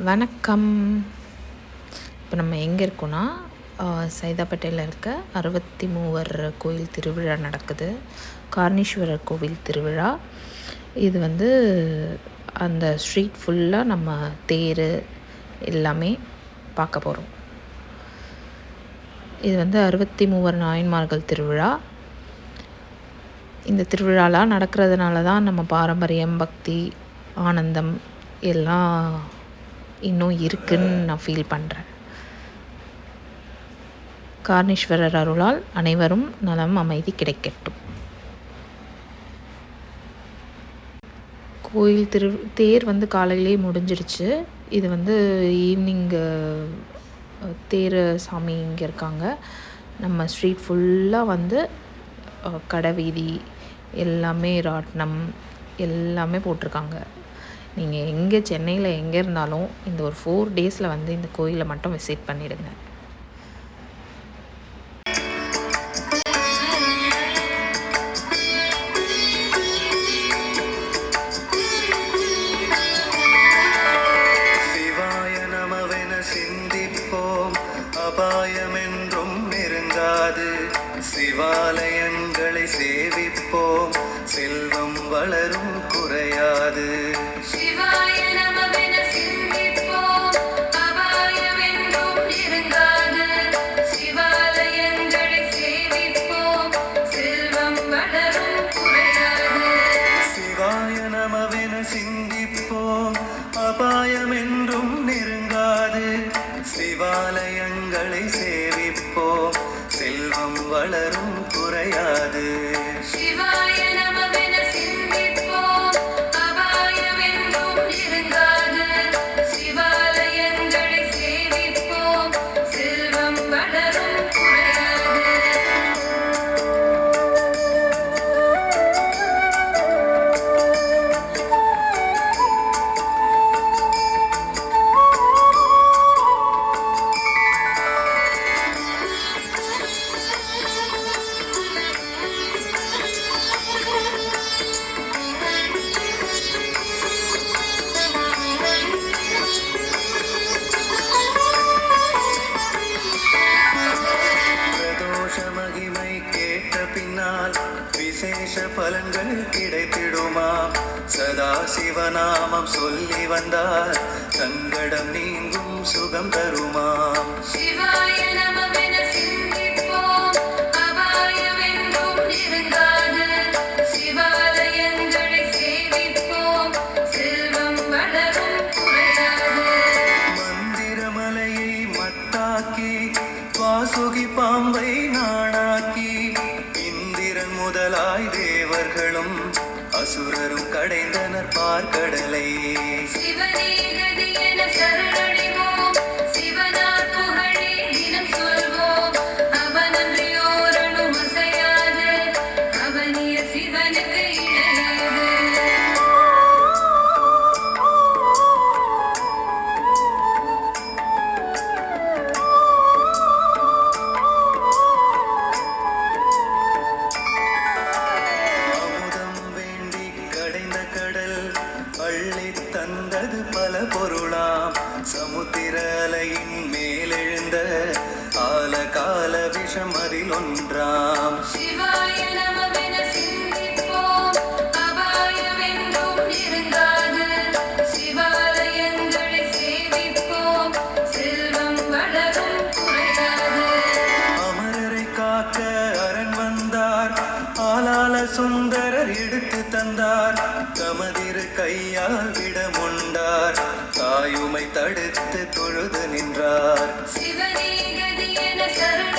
வணக்கம். இப்போ நம்ம எங்கே இருக்கோன்னா சைதாப்பேட்டையில் இருக்க 63 கோயில் திருவிழா நடக்குது. காரணீஸ்வரர் கோவில் திருவிழா. இது அந்த ஸ்ட்ரீட் ஃபுல்லாக நம்ம தேர் எல்லாமே பார்க்க போகிறோம். இது 63 நாயன்மார்கள் திருவிழா. இந்த திருவிழாலாம் நடக்கிறதுனால தான் நம்ம பாரம்பரியம், பக்தி, ஆனந்தம் எல்லாம் இன்னும் இருக்குன்னு நான் ஃபீல் பண்ணுறேன். காரணீஸ்வரர் அருளால் அனைவரும் நலம், அமைதி கிடைக்கட்டும். கோயில் தேர் காலையிலே முடிஞ்சிருச்சு. இது ஈவினிங் தேர் சாமி இங்கே இருக்காங்க. நம்ம ஸ்ட்ரீட் ஃபுல்லாக கடை வீதி எல்லாமே ராட்டினம் எல்லாமே போட்டிருக்காங்க. நீங்கள் எங்கே சென்னையில் எங்கே இருந்தாலும் இந்த ஒரு 4 டேஸில் இந்த கோயிலை மட்டும் விசிட் பண்ணிவிடுங்க. சிவாய நமவென சிந்திப்போம், அபாயமென்றும் நெருங்காது. சிவாலயங்களை சேவிப்போம், செல்வம் வளரும் குறையாது. சிந்திப்போம், அபாயமென்றும் நெருங்காது. சிவாலயங்களை சேவிப்போம், செல்வம் வளரும் குறையாது. விசேஷ பலன்கள் கிடைத்திடுமா? சதா சிவநாமம் சொல்லி வந்தார் சங்கடம் நீங்கும் சுகம் தருமாம். சிவாய நமவென சிந்திப்போம், அபாயமென்றும் நெருங்காது. சிவாலயங்களை சேவிப்போம், செல்வம் வளரும் குறையாது. மந்திரமலையை மட்டாக்கி வாசுகி பாம்பை நாணாக்கி முதலாய் தேவர்களும் அசுரரும் கடைந்தனர் பார்க்கடலை. தந்தது பல பொருளாம், சமுத்திர அலையின் மேலெழுந்த ஆல கால விஷம் அதில் ஒன்றாம். சிவாய நமவென சிந்திப்போம், அபாயமென்றும் நெருங்காது. சிவாலயங்களை சேவிப்போம், செல்வம் வளரும் குறையாது. அமரரை காக்க அரண் வந்தார், ஆளால சுந்தரர் எடுத்து தந்தார். தமதிரு கையால் விடமுண்டார், தாயுமை தடுத்து தொழுது நின்றார். சிவனே கதி என சரண